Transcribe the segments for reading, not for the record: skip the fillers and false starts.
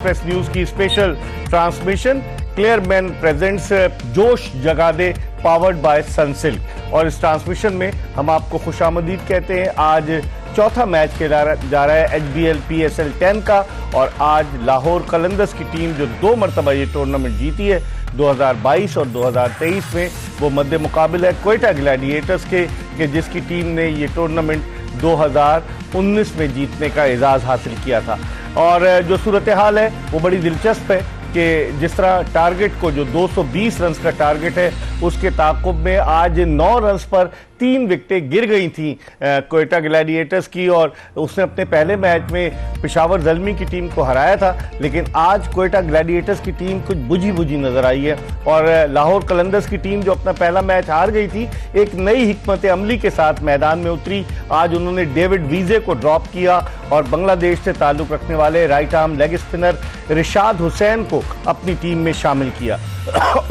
Press news की special transmission clear man presents Josh Jaga they powered by Sunsilk. और इस transmission में हम आपको खुशामदीद कहते हैं। आज चौथा मैच खेला जा रहा है HBL PSL 10 का, और आज लाहौर कलंदर्स की टीम जो 2 मरतबा ये टूर्नामेंट जीती है 2022 और 2023 में, वो मद्दे मुकाबिल है क्वेटा ग्लैडिएटर्स के जिसकी टीम ने ये टूर्नामेंट 2019 में जीतने का एजाज़ हासिल किया था। और जो सूरत हाल है वो बड़ी दिलचस्प है कि जिस तरह टारगेट को, जो 220 रन का टारगेट है, उसके ताक़ुब में आज 9 रन पर 3 विकेटें गिर गई थी क्वेटा ग्लैडिएटर्स की, और उसने अपने पहले मैच में पेशावर ज़ल्मी की टीम को हराया था। लेकिन आज क्वेटा ग्लैडिएटर्स की टीम कुछ बुझी बुझी नजर आई है, और लाहौर कलंदर्स की टीम जो अपना पहला मैच हार गई थी, एक नई हिकमत अमली के साथ मैदान में उतरी। आज उन्होंने डेविड वीजे को ड्रॉप किया और बांग्लादेश से ताल्लुक़ रखने वाले right arm leg spinner Rishad Hussain को अपनी टीम में शामिल किया।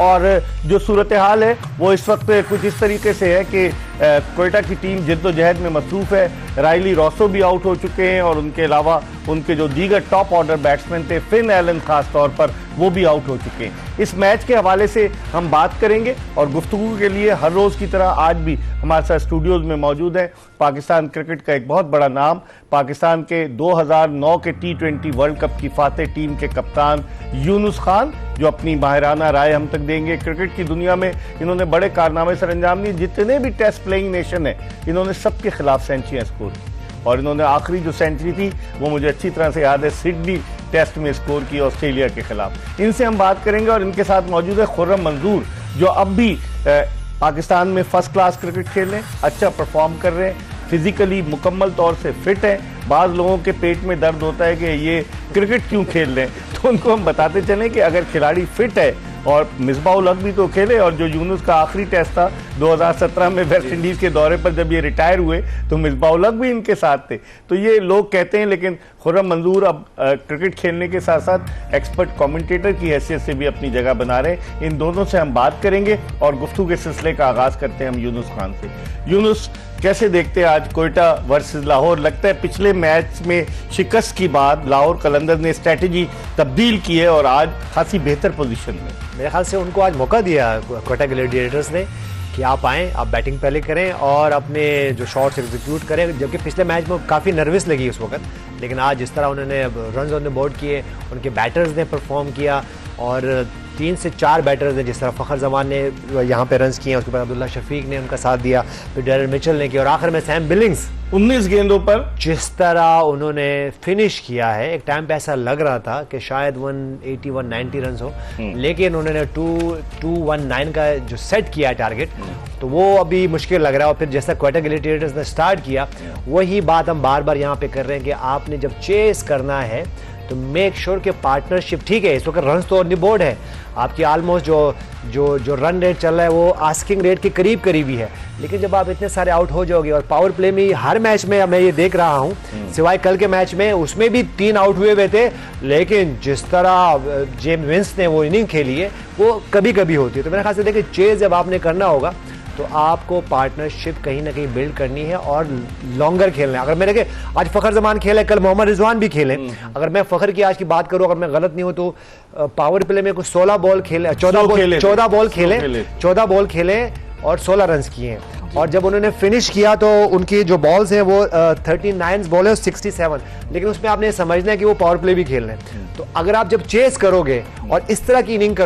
और जो सूरत हाल है वो इस वक्त कुछ इस तरीके से है कि क्वेटा की टीम जिद्दोजहद में मसरूफ़ है। राइली रॉसो भी आउट हो चुके हैं, और उनके अलावा उनके जो दीगर टॉप ऑर्डर बैट्समैन थे, फिन एलन खास तौर पर, वो भी आउट हो चुके हैं। इस मैच के हवाले से हम बात करेंगे, और गुफ्तगू के लिए हर रोज़ की तरह आज भी हमारे साथ स्टूडियोज़ में मौजूद हैं पाकिस्तान क्रिकेट का एक बहुत बड़ा नाम, पाकिस्तान के 2009 के T20 वर्ल्ड कप की फातेह टीम के कप्तान यूनुस खान, जो अपनी माहिराना राय हम तक देंगे। क्रिकेट की दुनिया में इन्होंने बड़े कारनामे सर अंजाम दिए। जितने भी टेस्ट प्लेइंग नेशन है, इन्होंने सबके खिलाफ सेंचुरियां स्कोर की, और इन्होंने आखिरी जो सेंचुरी थी वो मुझे अच्छी तरह से याद है, सिडनी टेस्ट में स्कोर की ऑस्ट्रेलिया के खिलाफ। इनसे हम बात करेंगे, और इनके साथ मौजूद है खुर्रम मंजूर, जो अब भी पाकिस्तान में फर्स्ट क्लास क्रिकेट खेल रहे हैं, अच्छा परफॉर्म कर रहे हैं, फिजिकली मुकम्मल तौर से फिट है। बाज़ लोगों के पेट में दर्द होता है कि ये क्रिकेट क्यों खेल रहे हैं, तो उनको हम बताते चलें कि अगर खिलाड़ी फिट है, और मिसबाह उल हक भी तो खेले, और जो यूनुस का आखिरी टेस्ट था 2017 में वेस्ट इंडीज़ के दौरे पर जब ये रिटायर हुए, तो मिसबाह उल हक भी इनके साथ थे। तो ये लोग कहते हैं, लेकिन खुर्रम मंजूर अब क्रिकेट खेलने के साथ साथ एक्सपर्ट कमेंटेटर की हैसियत से भी अपनी जगह बना रहे हैं। इन दोनों से हम बात करेंगे, और गुफ्तगू के सिलसिले का आगाज़ करते हैं हम यूनुस खान से। यूनुस, कैसे देखते हैं आज क्वेटा वर्सेस लाहौर? लगता है पिछले मैच में शिकस्त के बाद लाहौर कलंदर ने स्ट्रेटजी तब्दील की है और आज खासी बेहतर पोजीशन में। मेरे ख्याल से उनको आज मौका दिया क्वेटा ग्लैडिएटर्स ने कि आप आएँ, आप बैटिंग पहले करें और अपने जो शॉट्स एग्जीक्यूट करें, जबकि पिछले मैच में काफ़ी नर्वस लगी उस वक्त। लेकिन आज जिस तरह उन्होंने रन ऑन द बोर्ड किए, उनके बैटर्स ने परफॉर्म किया, और 3 से 4 बैटर्स ने, जिस तरह फ़खर जमान ने यहाँ पे रन्स किए, उसके बाद अब्दुल्ला शफीक ने उनका साथ दिया, फिर डैरेन मिचेल ने किया, और आखिर में सैम बिलिंग्स 19 गेंदों पर जिस तरह उन्होंने फिनिश किया है। एक टाइम पे ऐसा लग रहा था कि शायद 180 190 रन हो, लेकिन उन्होंने 219 का जो सेट किया टारगेट, तो वो अभी मुश्किल लग रहा है। और फिर जैसा क्वेटा ग्लैडिएटर्स ने स्टार्ट किया, वही बात हम बार बार यहाँ पे कर रहे हैं कि आपने जब चेस करना है तो मेक श्योर कि पार्टनरशिप ठीक है। इस वक्त रन तो ऑन द बोर्ड है, आपकी ऑलमोस्ट जो रन रेट चल रहा है वो आस्किंग रेट के करीब करीब ही है, लेकिन जब आप इतने सारे आउट हो जाओगे, और पावर प्ले में हर मैच में मैं ये देख रहा हूँ, सिवाय कल के मैच में, उसमें भी 3 आउट हुए थे, लेकिन जिस तरह जेम्स विंस ने वो इनिंग खेली है वो कभी कभी होती है। तो मेरे ख्याल से देखिए, चेज जब आपने करना होगा तो आपको पार्टनरशिप कहीं ना कहीं बिल्ड करनी है और लॉन्गर खेलना है। अगर मैं देखे आज फ़खर जमान खेले, कल मोहम्मद रिजवान भी खेले, अगर मैं फ़खर की आज की बात करूं, अगर मैं गलत नहीं हूं तो पावर प्ले में कुछ 16 बॉल खेले, 14 बॉल खेले और 16 रन किए हैं। और जब उन्होंने फिनिश किया तो उनकी जो बॉल्स हैं वो 39 बॉल है, 67, लेकिन उसमें आपने समझना है कि वो पावर प्ले भी खेल रहे हैं। तो अगर आप जब चेस करोगे और इस तरह की इनिंग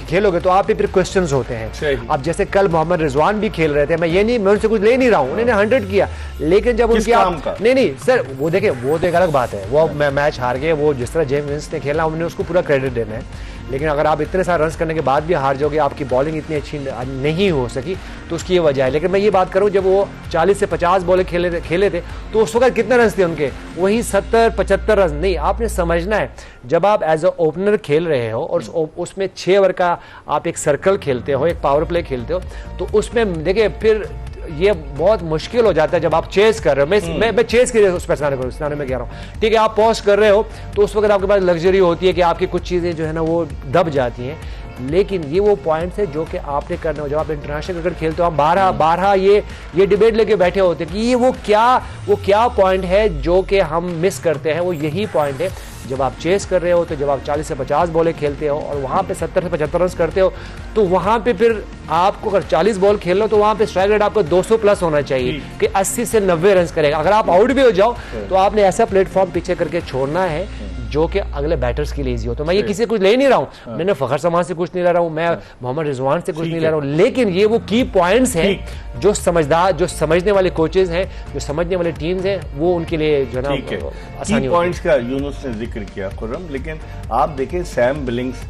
खेलोगे तो आप पे फिर क्वेश्चंस होते हैं। अब जैसे कल मोहम्मद रिजवान भी खेल रहे थे, मैं उनसे कुछ ले नहीं रहा हूँ, उन्होंने 100 किया, लेकिन जब उनकी नहीं सर, वो देखे, वो तो एक अलग बात है, वो मैच हार गए, वो जिस तरह जेम्स विंस ने खेला उन्होंने उसको पूरा क्रेडिट देना है। लेकिन अगर आप इतने सारे रन करने के बाद भी हार जाओगे, आपकी बॉलिंग इतनी अच्छी नहीं हो सकी, तो उसकी ये वजह है। लेकिन मैं ये बात करूं, जब वो 40 से 50 बॉलें खेले थे तो उस वक्त कितने रन थे उनके? वही 70-75 रन। नहीं, आपने समझना है, जब आप एज अ ओपनर खेल रहे हो और उसमें 6 ओवर का आप एक सर्कल खेलते हो, एक पावर प्ले खेलते हो, तो उसमें देखिए फिर ये बहुत मुश्किल हो जाता है जब आप चेस कर रहे हो। मैं चेस के उस पर में कह रहा हूँ, ठीक है, आप पॉज कर रहे हो तो उस वक्त आपके पास लग्जरी होती है कि आपकी कुछ चीज़ें जो है ना वो दब जाती हैं। लेकिन ये वो पॉइंट्स है जो कि आपने करना हो। जब आप इंटरनेशनल क्रिकेट खेलते हो, हम 12 ये डिबेट लेके बैठे होते हैं कि ये वो क्या पॉइंट है जो कि हम मिस करते हैं। वो यही पॉइंट है जब आप चेस कर रहे हो, तो जब आप 40 से 50 बॉलें खेलते हो और वहाँ पे 70 से 75 रन करते हो, तो वहाँ पे फिर आपको अगर 40 बॉल खेल लो तो वहाँ पे स्ट्राइक रेट आपको 200 प्लस होना चाहिए कि 80 से 90 रन करेगा। अगर आप आउट भी हो जाओ तो आपने ऐसा प्लेटफॉर्म पीछे करके छोड़ना है जो कि अगले बैटर्स के लिए इजी हो। तो मैं ये किसी से कुछ ले नहीं रहा हूँ, मैंने फखर समान से कुछ नहीं ले रहा हूँ, मैं मोहम्मद रिजवान से कुछ नहीं ले रहा हूँ, लेकिन ये वो की पॉइंट्स हैं जो समझदार, जो समझने वाले कोचेज हैं, जो समझने वाले टीम्स हैं, वो उनके लिए जो ना आसानी पॉइंट्स का यूनुस ने जिक्र किया खुर्रम। लेकिन आप देखें सैम बिलिंग्स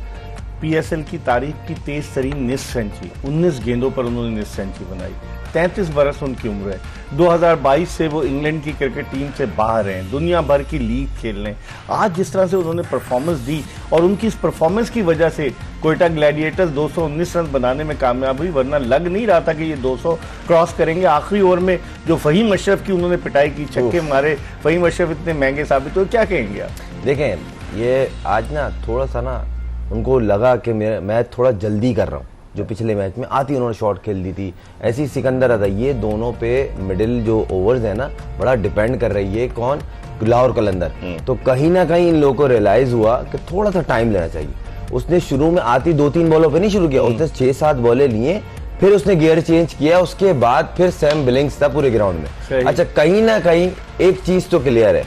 पीएसएल की तारीख की तेज तरीन निस्फ सेंचुरी, 19 गेंदों पर उन्होंने निस्फ सेंचुरी बनाई। 33 बरस उनकी उम्र है। 2022 से वो इंग्लैंड की क्रिकेट टीम से बाहर हैं, दुनिया भर की लीग खेल रहे हैं। आज जिस तरह से उन्होंने परफॉर्मेंस दी और उनकी इस परफॉर्मेंस की वजह से कोयटा ग्लैडिएटर्स 219 रन बनाने में कामयाब हुई, वरना लग नहीं रहा था कि ये 200 क्रॉस करेंगे। आखिरी ओवर में जो फहीम अशरफ की उन्होंने पिटाई की, छक्के मारे, फहीम अशरफ इतने महंगे साबित हुए, क्या कहेंगे आप? देखें ये आज ना थोड़ा सा ना उनको लगा कि मैं थोड़ा जल्दी कर रहा हूँ। जो पिछले मैच में आती उन्होंने शॉट खेल दी थी, ऐसी सिकंदर आता, ये दोनों पे मिडिल जो ओवर्स है ना बड़ा डिपेंड कर रही है। कौन? लाहौर कलंदर। तो कहीं ना कहीं इन लोगों को रियलाइज हुआ कि थोड़ा सा टाइम लेना चाहिए। उसने शुरू में आती 2-3 बॉलों पे नहीं शुरू किया, उसने 6-7 बॉलें लिए, फिर उसने गियर चेंज किया, उसके बाद फिर सैम बिलिंग्स था पूरे ग्राउंड में। अच्छा, कहीं ना कहीं एक चीज तो क्लियर है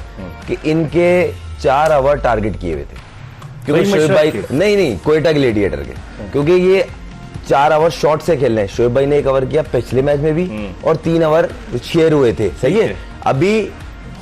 कि इनके 4 ओवर टारगेट किए हुए थे, क्योंकि शोएब भाई नहीं कोयटा ग्लैडिएटर के, क्योंकि ये 4 ओवर शॉट से खेल रहे हैं। शोएब भाई ने 1 ओवर किया पिछले मैच में भी और 3 ओवर शेयर हुए थे, सही है। अभी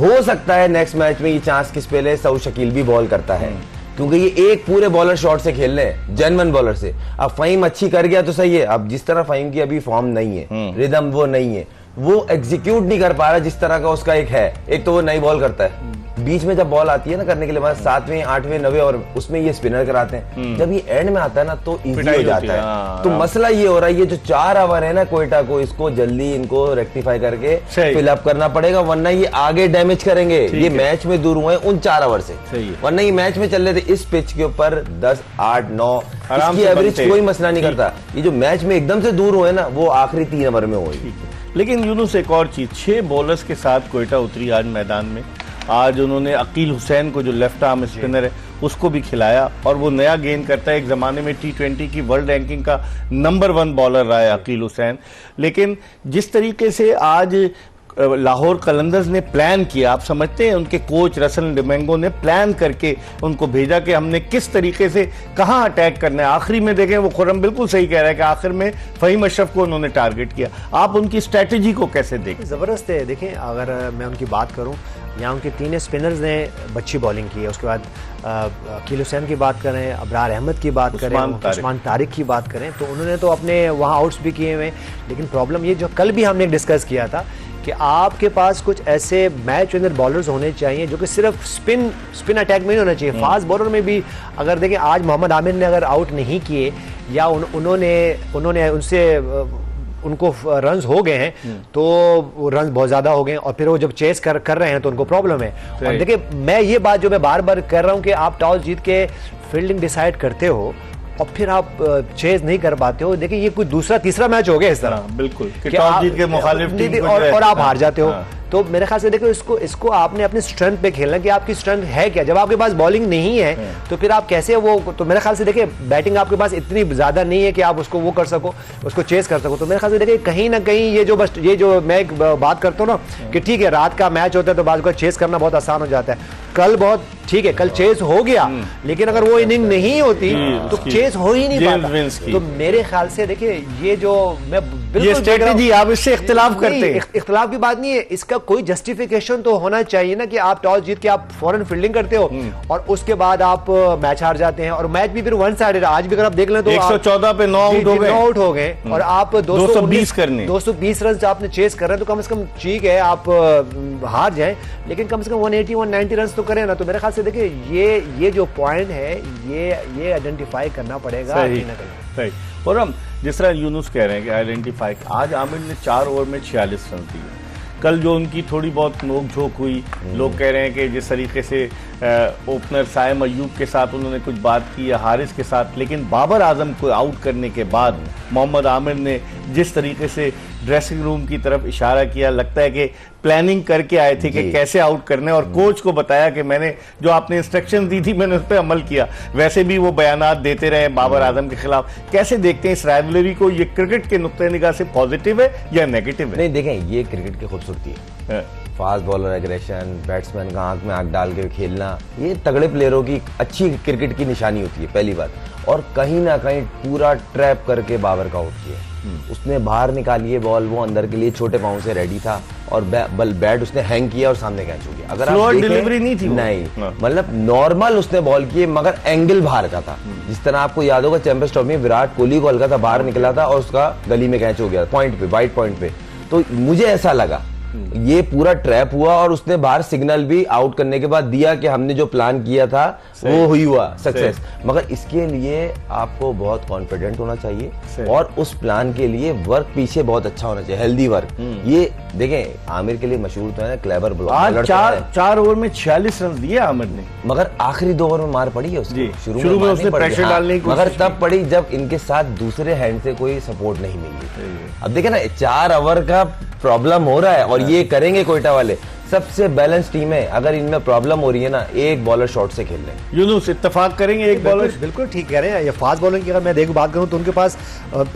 हो सकता है नेक्स्ट मैच में ये चांस किस पे ले, सऊद शकील भी बॉल करता है, क्योंकि ये एक पूरे बॉलर शॉट से खेल रहे हैं, जेन्युइन बॉलर से। अब फहीम अच्छी कर गया तो सही है। अब जिस तरह फहीम की अभी फॉर्म नहीं है, रिदम वो नहीं है, वो एग्जीक्यूट नहीं कर पा रहा जिस तरह का उसका एक है। एक तो वो नई बॉल करता है, बीच में जब बॉल आती है ना करने के लिए, बाद 7वें 8वें 9वें और उसमें ये स्पिनर कराते हैं। जब ये एंड में आता है ना तो इजी हो जाता है। तो मसला ये हो रहा है, ये जो 4 ओवर है ना कोयटा को, इसको जल्दी इनको रेक्टिफाई करके फिलअप करना पड़ेगा, वरना ये आगे डैमेज करेंगे। ये मैच में दूर हुए उन 4 ओवर से, वरना ये मैच में चल रहे थे इस पिच के ऊपर 10, 8, 9 इसकी एवरेज कोई मसला नहीं करता। ये जो मैच में एकदम से दूर हुए ना वो आखिरी 3 ओवर में हुई। लेकिन यूनुस एक और चीज, 6 बॉलर्स के साथ कोयटा उतरी आज मैदान में। आज उन्होंने अकील हुसैन को, जो लेफ्ट आर्म स्पिनर है, उसको भी खिलाया और वो नया गेंद करता है। एक ज़माने में T20 की वर्ल्ड रैंकिंग का नंबर 1 बॉलर रहा है अकील हुसैन। लेकिन जिस तरीके से आज लाहौर कलंदर्स ने प्लान किया, आप समझते हैं उनके कोच रसल डिमेंगो ने प्लान करके उनको भेजा कि हमने किस तरीके से कहां अटैक करना है। आखिरी में देखें, वो खुर्रम बिल्कुल सही कह रहा है कि आखिर में फहीम अशरफ को उन्होंने टारगेट किया। आप उनकी स्ट्रेटेजी को कैसे देखें? ज़बरदस्त है। देखें, अगर मैं उनकी बात करूं, यहाँ उनके 3 स्पिनर्स ने अच्छी बॉलिंग की है। उसके बाद अकील हुसैन की बात करें, अबरार अहमद की बात करें, उस्मान तारिक की बात करें, तो उन्होंने तो अपने वहाँ आउट्स भी किए हुए। लेकिन प्रॉब्लम ये जो कल भी हमने डिस्कस किया था कि आपके पास कुछ ऐसे मैच विनर बॉलर्स होने चाहिए जो कि सिर्फ स्पिन अटैक में नहीं होना चाहिए, फास्ट बॉलर में भी। अगर देखें आज मोहम्मद आमिर ने अगर आउट नहीं किए या उन्होंने उनसे उनको रन्स हो गए हैं तो रन्स बहुत ज्यादा हो गए और फिर वो जब चेस कर रहे हैं तो उनको प्रॉब्लम है। और देखिए, मैं ये बात जो मैं बार बार कर रहा हूँ कि आप टॉस जीत के फील्डिंग डिसाइड करते हो और फिर आप चेज नहीं कर पाते हो। देखिए, ये कोई दूसरा तीसरा मैच हो गया इस तरह, बिल्कुल कि टॉस जीत के मुखालिफ टीम और आप हार जाते हो। तो मेरे ख्याल से देखो, इसको आपने अपनी स्ट्रेंथ पे खेलना कि आपकी स्ट्रेंथ है क्या। जब आपके पास बॉलिंग नहीं है तो फिर आप कैसे वो, तो मेरे ख्याल से देखिए बैटिंग आपके पास इतनी ज्यादा नहीं है कि आप उसको वो कर सको, उसको चेस कर सको। तो मेरे ख्याल से देखिए कहीं ना कहीं ये जो मैं एक बात करता हूँ ना कि ठीक है रात का मैच होता है तो बात को चेस करना बहुत आसान हो जाता है। कल बहुत ठीक है, कल चेस हो गया, लेकिन अगर वो इनिंग नहीं होती तो चेस हो ही नहीं पाता। तो मेरे ख्याल से देखिए, ये जो मैं बिल्कुल स्ट्रेटेजी, आप इससे इख्तिलाफ करते हैं, इख्तिलाफ की बात नहीं है, इसका कोई जस्टिफिकेशन तो होना चाहिए ना कि आप टॉस जीत के आप फौरन फील्डिंग करते हो और उसके बाद आप मैच हार जाते हैं और मैच भी फिर वन साइडेड। आज भी अगर आप देख लें तो 114 पे 9 आउट हो गए और आप 220 रन आपने चेस कर रहे हैं, तो कम से कम ठीक है आप हार जाएं, लेकिन कम से कम 180 190 रन तो करें ना। तो मेरे ख्याल से देखिए ये जो पॉइंट है ये आइडेंटिफाई करना पड़ेगा। सही। और हम जिस तरह यूनुस कह रहे हैं कि आइडेंटिफाई, आज आमिर ने 4 ओवर में 46 रन दिए। कल जो उनकी थोड़ी बहुत नोक झोंक हुई, लोग कह रहे हैं कि जिस तरीके से ओपनर साइम अय्यूब के साथ उन्होंने कुछ बात की या हारिस के साथ, लेकिन बाबर आजम को आउट करने के बाद मोहम्मद आमिर ने जिस तरीके से ड्रेसिंग रूम की तरफ इशारा किया, लगता है कि प्लानिंग करके आए थे कि कैसे आउट करने, और कोच को बताया कि मैंने जो आपने इंस्ट्रक्शन दी थी मैंने उस पर अमल किया। वैसे भी वो बयानात देते रहे बाबर आजम के खिलाफ। कैसे देखते हैं इस राइवलरी को? ये क्रिकेट के नुक्ते निगाह से पॉजिटिव है या नेगेटिव है? नहीं, देखें, ये क्रिकेट की खूबसूरती है। फास्ट बॉलर एग्रेशन, बैट्समैन का आंख में आंख डाल के खेलना, ये तगड़े प्लेयरों की अच्छी क्रिकेट की निशानी होती है, पहली बात। और कहीं ना कहीं पूरा ट्रैप करके बाबर का आउट किया। उसने बाहर निकाली है बॉल, वो अंदर के लिए छोटे पाँव से रेडी था और बैट उसने हैंग किया और सामने कैच हो गया। अगर आप डिलीवरी नहीं थी, नहीं, मतलब नॉर्मल उसने बॉल किए, मगर एंगल बाहर का था। जिस तरह आपको याद होगा चैंपियंस ट्रॉफी में विराट कोहली को हल्का था बाहर निकला था और उसका गली में कैच हो गया पॉइंट पे, वाइट पॉइंट पे। तो मुझे ऐसा लगा ये पूरा ट्रैप हुआ और उसने बाहर सिग्नल भी आउट करने के बाद दिया कि हमने जो प्लान किया था वो हुआ सक्सेस। मगर इसके लिए आपको बहुत कॉन्फिडेंट होना चाहिए और उस प्लान के लिए वर्क पीछे बहुत अच्छा होना चाहिए, हेल्दी वर्क। ये देखें, आमिर के लिए मशहूर तो है ना क्लेवर ब्लॉकर। चार ओवर में 46 रन दिए आमिर ने, मगर आखिरी 2 ओवर में मार पड़ी है उसकी। शुरू में उसने प्रेशर डालने की मगर तब पड़ी जब इनके साथ दूसरे हैंड से कोई सपोर्ट नहीं मिली। अब देखे ना, 4 ओवर का प्रॉब्लम हो रहा है और ये करेंगे कोयटा वाले। सबसे बैलेंस टीम है, अगर इनमें प्रॉब्लम हो रही है ना, एक बॉलर शॉट से खेल लें। यूनुस इत्तेफाक करेंगे एक बॉलर? बिल्कुल ठीक कह रहे हैं। ये फास्ट बॉलिंग की अगर मैं बात करूं तो उनके पास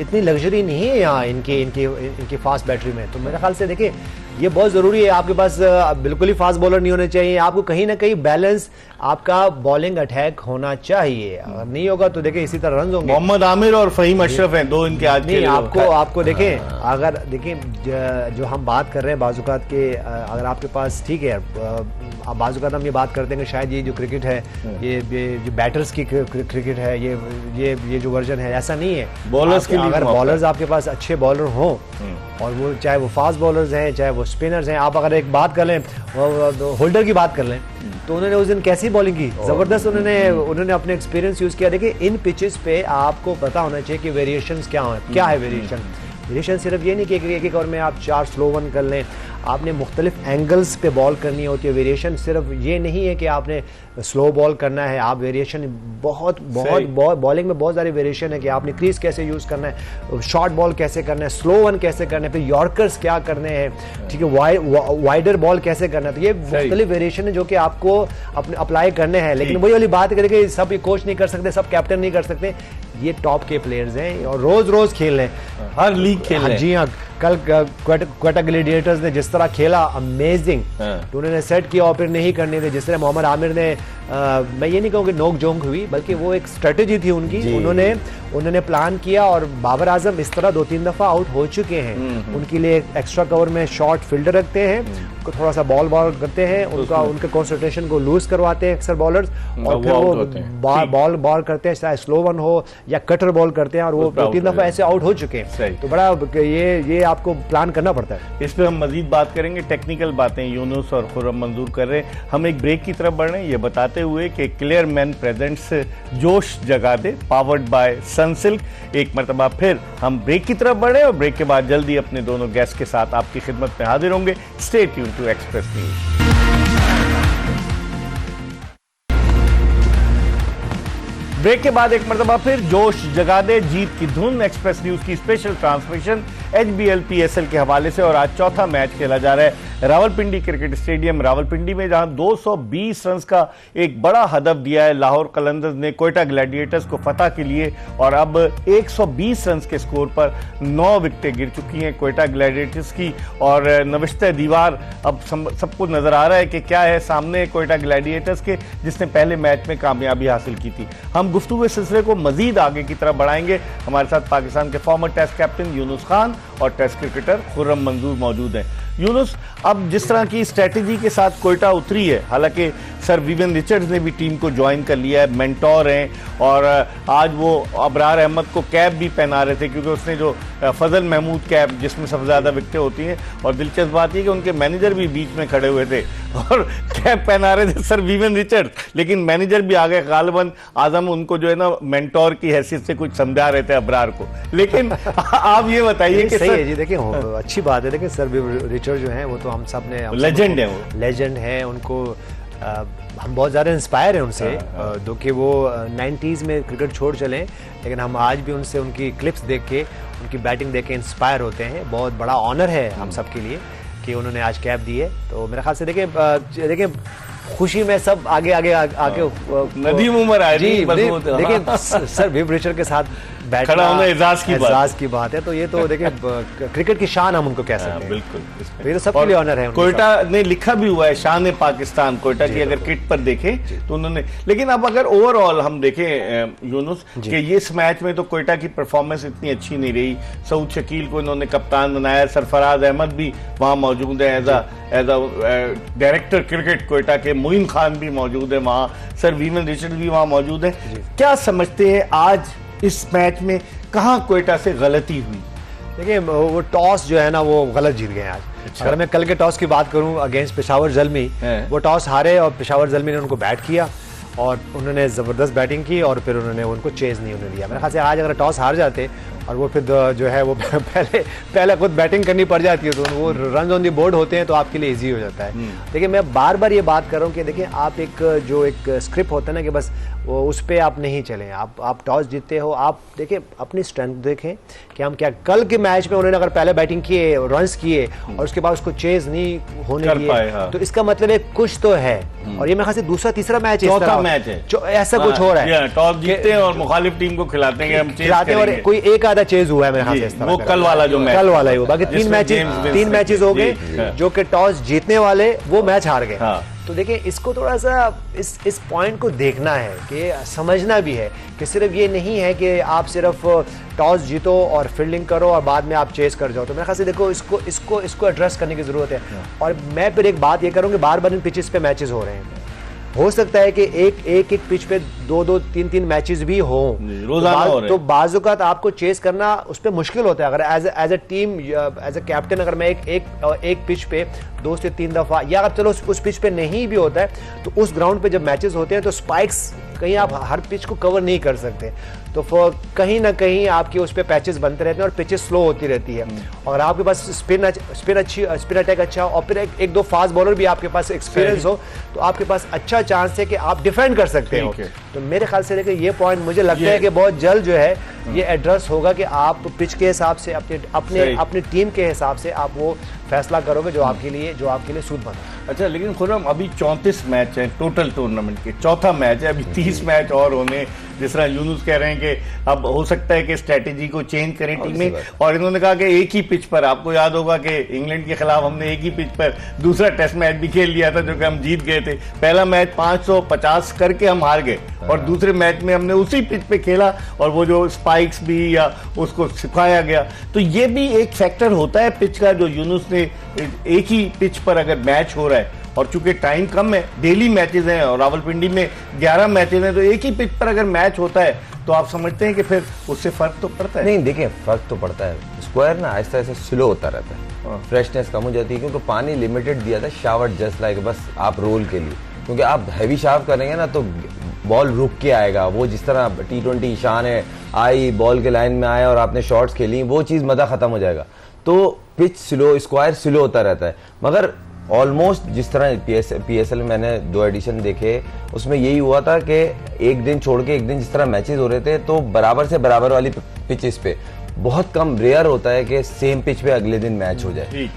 इतनी लग्जरी नहीं है यहाँ इनकी फास्ट बैटरी में। तो मेरे ख्याल से देखिए ये बहुत जरूरी है, आपके पास बिल्कुल ही फास्ट बॉलर नहीं होने चाहिए। आपको कहीं ना कहीं बैलेंस आपका बॉलिंग अटैक होना चाहिए। अगर नहीं होगा तो देखिए इसी तरह रन होंगे। मोहम्मद आमिर और फहीम अशरफ हैं दो इनके आज के। आपको देखें, अगर देखें जो हम बात कर रहे हैं बाजुकात के, अगर आपके पास ठीक है, बाजुकात हम ये बात करते हैं कि शायद ये जो क्रिकेट है ये जो बैटर्स की क्रिकेट है, ये जो वर्जन है, ऐसा नहीं है। बॉलर्स के लिए अगर बॉलर्स आपके पास अच्छे बॉलर हों और वो चाहे वो फास्ट बॉलर्स हैं चाहे वो स्पिनर्स हैं, आप अगर एक बात कर लें, होल्डर की बात कर लें, तो उन्होंने उस दिन कैसी बॉलिंग की, जबरदस्त उन्होंने अपने एक्सपीरियंस यूज किया। देखिए इन पिचेस पे आपको पता होना चाहिए कि वेरिएशंस क्या है। वेरिएशन सिर्फ ये नहीं कि एक ओवर में आप 4 स्लो 1 कर लें, आपने मुख्तलिफ एंगल्स पे बॉल करनी होती है। वेरिएशन सिर्फ ये नहीं है कि आपने स्लो बॉल करना है, आप वेरिएशन बहुत बॉलिंग में बहुत सारी वेरिएशन है कि आपने क्रीज कैसे यूज करना है, शॉर्ट बॉल कैसे करना है, स्लो 1 कैसे करना है, फिर यॉर्कर्स क्या करने हैं, ठीक है, वाइडर बॉल कैसे करना है। तो ये मुख्तलिफ वेरिएशन है जो कि आपको अपने अप्लाई करने हैं। लेकिन वही वाली बात है कि सब कोच नहीं कर सकते, सब कैप्टन नहीं कर सकते। ये टॉप के प्लेयर्स हैं और रोज खेल रहे हैं, हर लीग खेल रहे हैं। जी हाँ, कल क्वेटा ग्लैडिएटर्स ने जिस तरह खेला, अमेजिंग। तो उन्होंने सेट किया और फिर नहीं करने थे। जिस तरह मोहम्मद आमिर ने, मैं ये नहीं कहूँगी नोक झोंक हुई, बल्कि वो एक स्ट्रेटेजी थी उनकी। उन्होंने प्लान किया और बाबर आजम इस तरह 2-3 दफा आउट हो चुके हैं। उनके लिए एक्स्ट्रा कवर में शॉर्ट फील्डर रखते हैं, उनको थोड़ा सा बॉल करते हैं, उनके कंसंट्रेशन को लूज करवाते हैं अक्सर बॉलर्स, और फिर वो बॉल करते हैं, चाहे स्लो 1 हो या कटर बॉल करते हैं, और वो 2-3 दफा ऐसे आउट हो चुके हैं। तो बड़ा ये आपको प्लान करना पड़ता है। इस पे हम मजीद बात करेंगे, टेक्निकल बातें यूनुस और खुर्रम मंजूर कर रहे हैं। हम एक ब्रेक की तरफ बढ़ रहे हैं ये बताते हुए कि clear man presents Josh Jaga they powered by Sunsilk. एक मरतबा फिर हम ब्रेक की तरफ बढ़े और ब्रेक के बाद जल्दी अपने दोनों गेस्ट के साथ आपकी खिदमत में हाजिर होंगे। Stay tune to Express News. Break के बाद एक मरतबा फिर जोश जगा दे जीत की धुन, एक्सप्रेस न्यूज की स्पेशल ट्रांसमिशन HBL PSL के हवाले से। और आज चौथा मैच खेला जा रहा है रावलपिंडी क्रिकेट स्टेडियम रावलपिंडी में, जहां 220 रन का एक बड़ा हदफ दिया है लाहौर कलंदर्स ने कोयटा ग्लैडिएटर्स को फतह के लिए। और अब 120 रन के स्कोर पर 9 विकेटें गिर चुकी हैं कोयटा ग्लैडिएटर्स की। और नविश्ते दीवार अब सबको नजर आ रहा है कि क्या है सामने कोयटा ग्लैडिएटर्स के, जिसने पहले मैच में कामयाबी हासिल की थी। हम गुफ्तगू इस सिलसिले को मजीद आगे की तरफ बढ़ाएंगे। हमारे साथ पाकिस्तान के former test captain Younis Khan और टेस्ट क्रिकेटर खुर्रम मंजूर मौजूद हैं। यूनुस, अब जिस तरह की स्ट्रेटेजी के साथ कोयटा उतरी है, हालांकि सर विवियन रिचर्ड्स ने भी टीम को ज्वाइन कर लिया है, मेंटोर हैं, और आज वो अबरार अहमद को कैप भी पहना रहे थे क्योंकि उसने जो फजल महमूद कैप जिसमें सबसे ज़्यादा विकेटें होती हैं, और दिलचस्प बात यह कि उनके मैनेजर भी बीच में खड़े हुए थे और कैप पहना रहे थे सर विवियन रिचर्ड्स, लेकिन मैनेजर भी आ गए। गालिबन आजम उनको जो है ना मेंटोर की हैसियत से कुछ समझा रहे थे अबरार को। लेकिन आप ये बताइए कि सही है जी, देखिए अच्छी बात है। देखिए सर रिचर्ड जो है वो तो हम सब ने लेजेंड है, वो लेजेंड है, उनको हम बहुत ज़्यादा इंस्पायर हैं उनसे, दो कि वो 90s में क्रिकेट छोड़ चलें, लेकिन हम आज भी उनसे उनकी क्लिप्स देख के, उनकी बैटिंग देख के इंस्पायर होते हैं। बहुत बड़ा ऑनर है हम सब के लिए कि उन्होंने आज कैप दी है। तो मेरे ख्याल से देखिए खुशी में सब आगे नदीम उमर आए जी, देखिए सर विव रिचर्ड के साथ खड़ा होना एजाज की बात है। तो ये तो देखिए क्रिकेट की शान हम उनको कह सकते हैं। बिल्कुल, तो ये तो सबके लिए ऑनर है। कोयटा ने लिखा भी हुआ है शान पाकिस्तान कोयटा की, अगर किट पर देखें तो उन्होंने। लेकिन अब अगर ओवरऑल हम देखें यूनुस कि ये इस मैच में तो कोयटा की परफॉर्मेंस इतनी अच्छी नहीं रही। सऊद शकील को इन्होंने कप्तान बनाया, सरफराज अहमद भी वहां मौजूद है as a director cricket Quetta के, मोइन खान भी मौजूद है वहां, सर वीवन रिचर्ड भी वहां मौजूद है। क्या समझते हैं आज इस मैच में कहां कोयटा से गलती हुई? देखिए वो टॉस जो है ना वो गलत जीत गए आज। अच्छा। अगर मैं कल के टॉस की बात करूं अगेंस्ट पेशावर ज़ल्मी, वो टॉस हारे और पेशावर ज़ल्मी ने उनको बैट किया और उन्होंने ज़बरदस्त बैटिंग की और फिर उन्होंने उनको चेज़ नहीं होने दिया। मेरे ख्याल से आज अगर टॉस हार जाते और वो फिर जो है वो पहले खुद बैटिंग करनी पड़ जाती है, तो वो रन ऑन दी बोर्ड होते हैं तो आपके लिए इजी हो जाता है। देखिए मैं बार बार ये बात कर रहा हूँ कि देखिए आप एक स्क्रिप्ट होता है ना कि बस वो उस पर आप नहीं चलें। आप टॉस जीतते हो, आप देखिए अपनी स्ट्रेंथ देखें कि हम क्या कल के मैच में उन्होंने अगर पहले बैटिंग किए, रन्स किए और उसके बाद उसको चेज नहीं होने दिए, तो इसका मतलब है कुछ तो है। और ये मेरे ख्याल से दूसरा तीसरा मैच है, चौथा मैच है ऐसा कुछ हो रहा है। टॉस जीतते हैं और मुखालिफ टीम को खिलाते हैं, हम खिलाते हैं और कोई एक आधा चेज हुआ है मेरे ख्याल से इस तरह। वो कल वाला जो मैच, कल वाला ही हुआ। बाकी तीन मैचेस हो गए जो कि टॉस जीतने वाले वो मैच हार गए। तो देखिए इसको थोड़ा सा इस पॉइंट को देखना है कि समझना भी है कि सिर्फ ये नहीं है कि आप सिर्फ टॉस जीतो और फील्डिंग करो और बाद में आप चेस कर जाओ। तो मेरे ख्याल से देखो इसको एड्रेस करने की जरूरत है। और मैं फिर एक बात ये करूँ कि बार बार इन पिचेस पे मैचेस हो रहे हैं, हो सकता है कि एक पिच पे दो तीन मैचेस भी हो रोजाना, तो बाज़-औक़ात आपको चेस करना उस पर मुश्किल होता है। अगर as a team as a captain अगर मैं एक पिच पे 2 से 3 दफा, या अगर चलो उस पिच पे नहीं भी होता है तो उस ग्राउंड पे जब मैचेस होते हैं तो स्पाइक्स कहीं आप हर पिच को कवर नहीं कर सकते, तो कहीं ना कहीं आपके उस पर पैचेस बनते रहते हैं और पिचेस स्लो होती रहती है। और आपके पास स्पिन अटैक अच्छा और फिर एक दो फास्ट बॉलर भी आपके पास एक्सपीरियंस हो, तो आपके पास अच्छा चांस है कि आप डिफेंड कर सकते हो। तो मेरे ख्याल से देखिए ये पॉइंट मुझे लगता है कि बहुत जल्द जो है ये एड्रेस होगा कि आप पिच के हिसाब से अपने टीम के हिसाब से आप वो फैसला करोगे जो आपके लिए सूद बना। अच्छा, लेकिन खुर्रम अभी 34 मैच हैं टोटल टूर्नामेंट के, चौथा मैच है, अभी 30 मैच और होने। जिस तरह यूनुस कह रहे हैं कि अब हो सकता है कि स्ट्रेटेजी को चेंज करें टीमें, और इन्होंने कहा कि एक ही पिच पर, आपको याद होगा कि इंग्लैंड के खिलाफ हमने एक ही पिच पर दूसरा टेस्ट मैच भी खेल लिया था जो कि हम जीत गए थे। पहला मैच 550 करके हम हार गए और दूसरे मैच में हमने उसी पिच पे खेला और वो जो स्पाइक्स भी या उसको सिखाया गया। तो ये भी एक फैक्टर होता है पिच का, जो यूनुस ने एक ही पिच पर अगर मैच हो रहा है और चूंकि टाइम कम है, डेली मैचेस हैं और रावलपिंडी में 11 मैचेस हैं, तो एक ही पिच पर अगर मैच होता है तो आप समझते हैं कि फिर उससे फर्क तो पड़ता है? नहीं, देखिए फर्क तो पड़ता है। स्क्वायर ना आहिस्ता आहिस्ता स्लो होता रहता है, फ्रेशनेस कम हो जाती है क्योंकि पानी लिमिटेड दिया था, शावर जस्ट लाइक बस आप रोल के लिए, क्योंकि आप हैवी शाव करेंगे ना तो बॉल रुक के आएगा। वो जिस तरह T20 ईशान है आई बॉल के लाइन में आया और आपने शॉट्स खेली, वो चीज़ मज़ा ख़त्म हो जाएगा। तो पिच स्लो, स्क्वायर स्लो होता रहता है। मगर ऑलमोस्ट जिस तरह PSL में मैंने 2 एडिशन देखे, उसमें यही हुआ था कि एक दिन छोड़ के एक दिन जिस तरह मैचेस हो रहे थे, तो बराबर से बराबर वाली पिचेस पे बहुत कम, रेयर होता है कि सेम पिच पे अगले दिन मैच हो जाए।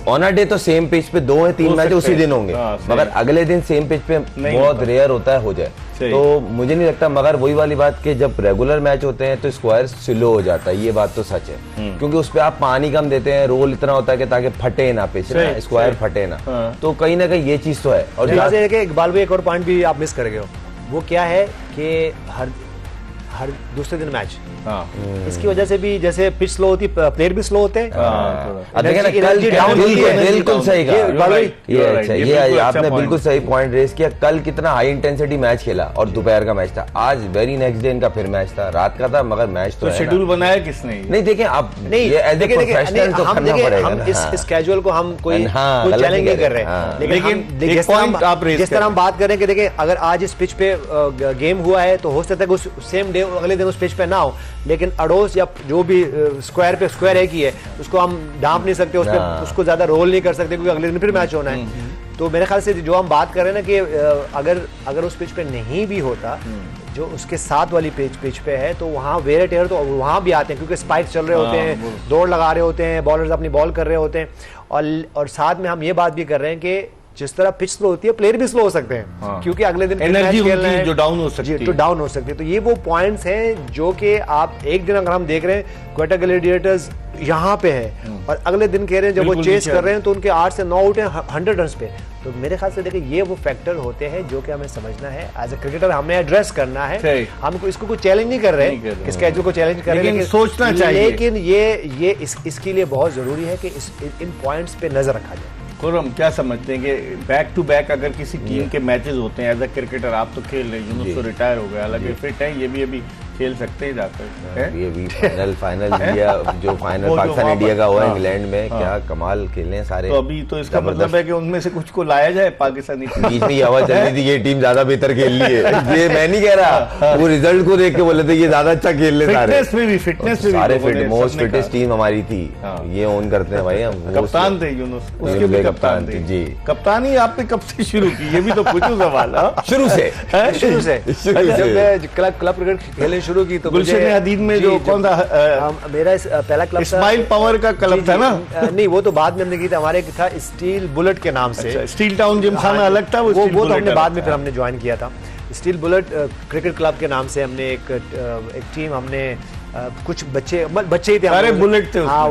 ऑन अ डे तो सेम पिच पे 2 या 3 मैच उसी दिन होंगे, मगर अगले दिन सेम पिच पे बहुत रेयर होता है हो जाए। तो मुझे नहीं लगता, मगर वही वाली बात कि जब रेगुलर मैच होते हैं तो स्क्वायर स्लो हो जाता है, ये बात तो सच है, क्योंकि उस पे आप पानी कम देते हैं, रोल इतना होता है कि ताकि फटे ना पिच, स्क्वायर फटे ना, तो कहीं ना कहीं ये चीज तो है। और इकबाल भाई एक और पॉइंट भी आप मिस कर गए हो, वो क्या है कि हर दूसरे दिन मैच, इसकी वजह से भी जैसे पिच स्लो होती, प्लेयर भी स्लो होते हैं। बिल्कुल सही कहा, ये आपने बिल्कुल सही पॉइंट रेज किया। कल कितना हाई इंटेंसिटी मैच खेला और दोपहर का मैच था, आज वेरी नेक्स्ट डे इनका फिर मैच था, रात का था, मगर मैच तो शेड्यूल बनाया किसने? नहीं देखें आप, हम इस कैजुअल को हम कोई चैलेंज नहीं कर रहे हैं, लेकिन जिस तरह हम बात करें कि देखिए अगर आज इस पिच पे गेम हुआ है तो हो सकता है कि उस सेम डे अगले दिन उस पिच पे ना हो, लेकिन अड़ोस या जो भी स्क्वायर एक ही है, उसको हम ढांप नहीं सकते, उसको ज्यादा रोल नहीं कर सकते क्योंकि अगले दिन फिर मैच होना है। तो मेरे ख्याल से जो हम बात कर रहे हैं ना कि अगर उस पिच पे नहीं भी होता, जो उसके साथ वाली पिच पे है, तो वहाँ वेयर टेयर तो वहाँ भी आते हैं, क्योंकि स्पाइक चल रहे होते हैं, दौड़ लगा रहे होते हैं, बॉलर्स अपनी बॉल कर रहे होते हैं, और साथ में हम ये बात भी कर रहे हैं कि जिस तरह पिच स्लो होती है, प्लेयर भी स्लो हो सकते हैं, क्योंकि अगले दिन एनर्जी उनकी जो डाउन हो सकती है, तो डाउन हो सकती है। तो ये वो पॉइंट्स हैं जो कि आप एक दिन अगर हम देख रहे हैं क्वेटा ग्लैडिएटर्स यहाँ पे है, और अगले दिन कह रहे हैं जब वो चेस कर रहे हैं तो उनके 8 से 9 आउट हैं 100 रन पे, तो मेरे ख्याल से देखिए ये वो फैक्टर होते हैं जो कि हमें समझना है, एज ए क्रिकेटर हमें एड्रेस करना है। हम इसको कोई चैलेंज नहीं कर रहे, स्केड्यूल को चैलेंज कर रहे हैं, लेकिन सोचना चाहिए। लेकिन ये इसके लिए बहुत जरूरी है कि इन पॉइंट्स पे नजर रखा जाए। खुर्रम, क्या समझते हैं कि बैक टू बैक अगर किसी टीम के मैचेस होते हैं, एज अ क्रिकेटर आप तो खेल रहे हैं, यूनुस तो रिटायर हो गया, हालांकि फिट है, ये भी अभी खेल सकते हैं जाकर। ये भी फाइनल दिया, जो फाइनल पाकिस्तान इंडिया का हुआ इंग्लैंड में, क्या कमाल खेलने हैं सारे। तो अभी तो इसका मतलब है कि उनमें से कुछ को लाया जाए पाकिस्तानी टीम। बीच में हवा चल रही थी ये टीम ज्यादा बेहतर खेल रही है, ये मैं नहीं कह रहा, वो रिजल्ट को देख के बोले थे ये ज्यादा अच्छा खेल रहे, फिटनेस में भी सारे फिट, मोस्ट फिटेस्ट टीम हमारी थी, ये ओन करते हैं भाई हम। कप्तान थे यूनुस, उसके भी कप्तान थे जी। कप्तानी आपने कब से शुरू की, ये भी तो पूछूं सवाल। शुरू से जब मैं क्लब क्रिकेट खेलने शुरू की तो गुलशन हदीद में जो कौन था, मेरा पहला क्लब इस्माइल पवर का क्लब था ना? नहीं, वो तो बाद में हमने की था, हमारे था स्टील बुलेट के नाम से। स्टील टाउन जिमखाना अलग था, वो तो हमने बाद में फिर हमने ज्वाइन किया था। स्टील बुलेट क्रिकेट क्लब के नाम से हमने एक टीम, हमने कुछ बच्चे ही थे, सारे बुलेट थे। हाँ,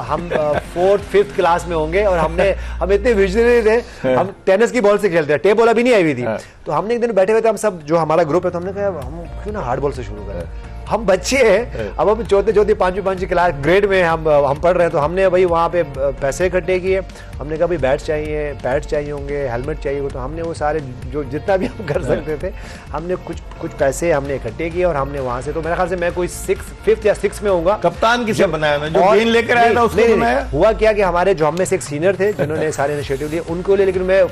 हम 4th 5th क्लास में होंगे, और हम इतने विजनरी थे, हम टेनिस की बॉल से खेलते हैं, टेप बॉल अभी नहीं आई हुई थी। तो हमने एक दिन बैठे हुए थे हम सब, जो हमारा ग्रुप है, तो हमने कहा हम क्यों ना हार्ड बॉल से शुरू करें, हम बच्चे हैं, अब हम चौथी 5वीं क्लास ग्रेड में हम पढ़ रहे हैं। तो हमने भाई वहाँ पे पैसे इकट्ठे किए, हमने कहा भाई बैट चाहिए होंगे, हेलमेट चाहिए होगा, तो हमने वो सारे जो जितना भी हम कर सकते थे, हमने कुछ पैसे हमने इकट्ठे किए, और हमने वहाँ से, तो मेरे ख्याल से मैं कोई 5th या 6th में होंगा। कप्तान किसे बनाया ना, जो गेंद लेकर आया था उसको बनाया? हुआ क्या कि हमारे जो हम में से एक सीनियर थे जिन्होंने सारे इनिशिएटिव लिए, उनको लिए, लेकिन मैं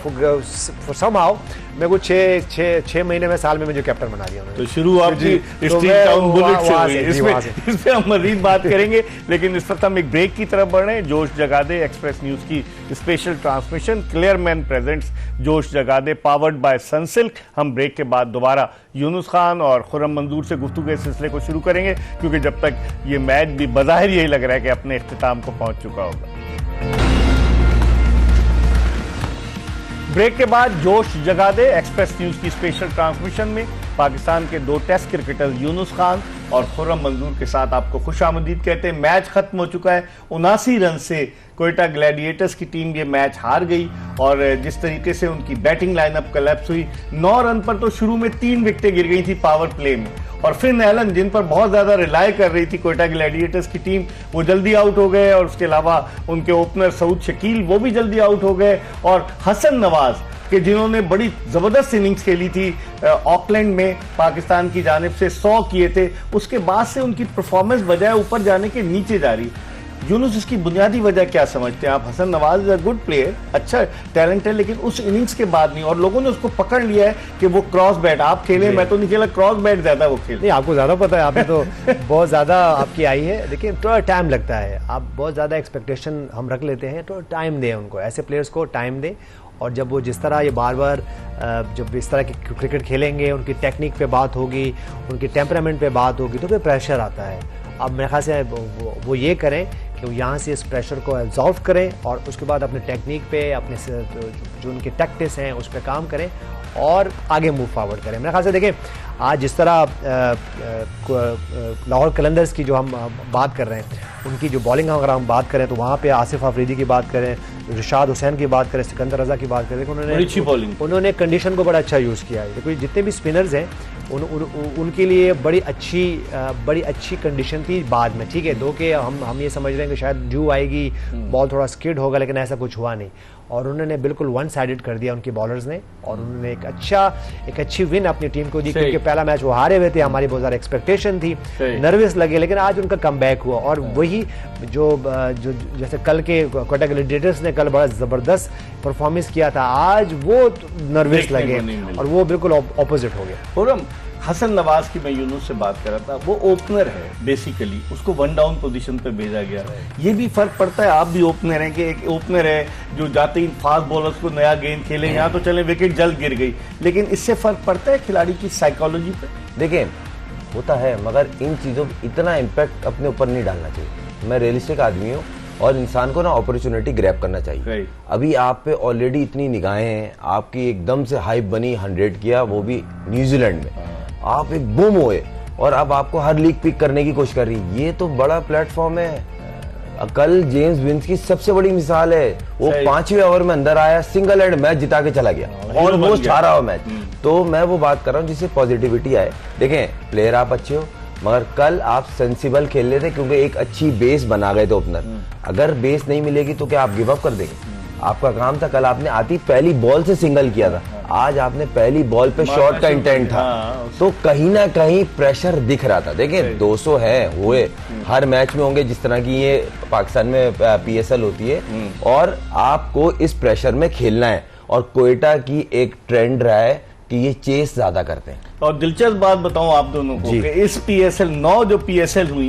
समहाउ मैं कुछ 6 महीने में, साल में मुझे कैप्टन बना दिया उन्होंने। तो शुरू आपकी स्टील टाउन बुलेट से हुई। इस पे हम मजीद बात करेंगे, लेकिन इस वक्त हम एक ब्रेक की तरफ बढ़ रहे हैं। जोश जगा दे एक्सप्रेस न्यूज की special transmission clear man presents Josh Jaga they, powered by Sunsilk. हम ब्रेक के बाद दोबारा यूनुस खान और खुर्रम मंजूर से गुफ्तगू के सिलसिले को शुरू करेंगे, क्योंकि जब तक ये मैच भी बज़ाहिर यही लग रहा है कि अपने इख्तिताम को पहुंच चुका होगा। ब्रेक के बाद जोश जगा दे एक्सप्रेस न्यूज की स्पेशल ट्रांसमिशन में पाकिस्तान के 2 टेस्ट क्रिकेटर यूनुस खान और खुर्रम मंजूर के साथ आपको खुशामदीद कहते हैं। मैच खत्म हो चुका है, 79 रन से क्वेटा ग्लैडिएटर्स की टीम ये मैच हार गई, और जिस तरीके से उनकी बैटिंग लाइनअप कोलैप्स हुई, 9 रन पर तो शुरू में 3 विकेटें गिर गई थी पावर प्ले में, और फिर एलन, जिन पर बहुत ज्यादा रिलाय कर रही थी क्वेटा ग्लैडिएटर्स की टीम, वो जल्दी आउट हो गए, और उसके अलावा उनके ओपनर सऊद शकील वो भी जल्दी आउट हो गए, और हसन नवाज कि जिन्होंने बड़ी जबरदस्त इनिंग्स खेली थी ऑकलैंड में पाकिस्तान की जानिब से, 100 किए थे, उसके बाद से उनकी परफॉर्मेंस बजाय ऊपर जाने के नीचे जा रही। यूनुस, इसकी बुनियादी वजह क्या समझते हैं आप? Hasan Nawaz is a good player, अच्छा टैलेंट है, लेकिन उस इनिंग्स के बाद नहीं, और लोगों ने उसको पकड़ लिया है कि वो क्रॉस बैट आप खेले, मैं तो नहीं खेला, क्रॉस बैट ज्यादा वो खेले। नहीं, आपको ज्यादा पता है, आपने तो बहुत ज्यादा आपकी आई है, लेकिन थोड़ा टाइम लगता है, आप बहुत ज्यादा एक्सपेक्टेशन हम रख लेते हैं, तो टाइम दें उनको, ऐसे प्लेयर्स को टाइम दें, और जब वो जिस तरह ये बार बार जब इस तरह की क्रिकेट खेलेंगे, उनकी टेक्निक पे बात होगी, उनकी टेम्परामेंट पे बात होगी, तो फिर प्रेशर आता है। अब मेरे ख्याल से वो ये करें कि वो यहाँ से इस प्रेशर को एब्जॉर्व करें, और उसके बाद अपने टेक्निक पे, अपने जो उनके टैक्टिक्स हैं उस पर काम करें, और आगे मूव फॉरवर्ड करें। मेरे ख्याल से देखें, आज जिस तरह लाहौर कलंदर्स की जो हम बात कर रहे हैं, उनकी जो बॉलिंग अगर हम बात करें, तो वहाँ पे आसिफ अफरीदी की बात करें, रिशाद हुसैन की बात करें, सिकंदर रजा की बात करें, उन्होंने कंडीशन को बड़ा अच्छा यूज़ किया है। देखो, जितने भी स्पिनर्स हैं उनके लिए बड़ी अच्छी कंडीशन थी बाद में, ठीक है, दो के हम ये समझ रहे हैं कि शायद ड्यू आएगी, बॉल थोड़ा स्किड होगा, लेकिन ऐसा कुछ हुआ नहीं, और उन्होंने बिल्कुल वन साइडेड कर दिया उनके बॉलर्स ने, और उन्होंने एक अच्छी विन अपनी टीम को दी, क्योंकि पहला मैच वो हारे हुए थे, हमारी बहुत ज़्यादा एक्सपेक्टेशन थी, नर्वस लगे, लेकिन आज उनका कमबैक हुआ, और वही जो जैसे कल के क्वेटा ग्लैडिएटर्स ने कल बड़ा ज़बरदस्त परफॉर्मेंस किया था, आज वो नर्वस लगे और वो बिल्कुल ऑपोजिट हो गया। हसन नवाज की मैं यूनुस से बात कर रहा था, वो ओपनर है बेसिकली, उसको वन डाउन पोजीशन पे भेजा गया। ये भी फर्क पड़ता है, आप भी ओपनर हैं कि एक ओपनर है जो जाते ही फास्ट बॉलर्स को नया गेंद खेले, यहाँ तो चले विकेट जल्द गिर गई, लेकिन इससे फर्क पड़ता है खिलाड़ी की साइकोलॉजी पे। देखिए होता है, मगर इन चीज़ों पर इतना इम्पैक्ट अपने ऊपर नहीं डालना चाहिए। मैं रियलिस्टिक आदमी हूँ और इंसान को ना अपॉर्चुनिटी ग्रैब करना चाहिए। अभी आप पे ऑलरेडी इतनी निगाहें हैं, आपकी एकदम से हाइप बनी, 100 किया, वो भी न्यूजीलैंड में, आप एक बूम हुए और अब आपको हर लीग पिक करने की कोशिश कर रही है। ये तो बड़ा प्लेटफॉर्म है। कल जेम्स विंस की सबसे बड़ी मिसाल है, वो 5वें ओवर में अंदर आया, सिंगल हेड मैच जिता के चला गया, ऑलमोस्ट हारा हुआ मैच। तो मैं वो बात कर रहा हूँ जिससे पॉजिटिविटी आए। देखें प्लेयर आप अच्छे हो, मगर कल आप सेंसिबल खेल रहे थे क्योंकि एक अच्छी बेस बना गए थे ओपनर। अगर बेस नहीं मिलेगी तो क्या आप गिव अप कर देंगे? आपका काम था, कल आपने आती पहली बॉल से सिंगल किया था, आज आपने पहली बॉल पे शॉट का इंटेंट था, तो कहीं ना कहीं प्रेशर दिख रहा था। देखिए 200 है हुए, हर मैच में होंगे, जिस तरह की ये पाकिस्तान में PSL होती है, और आपको इस प्रेशर में खेलना है। और कोयटा की एक ट्रेंड रहा है कि ये चेस ज्यादा करते हैं। और दिलचस्प बात बताऊं आप दोनों को कि इस PSL 9 जो PSL हुई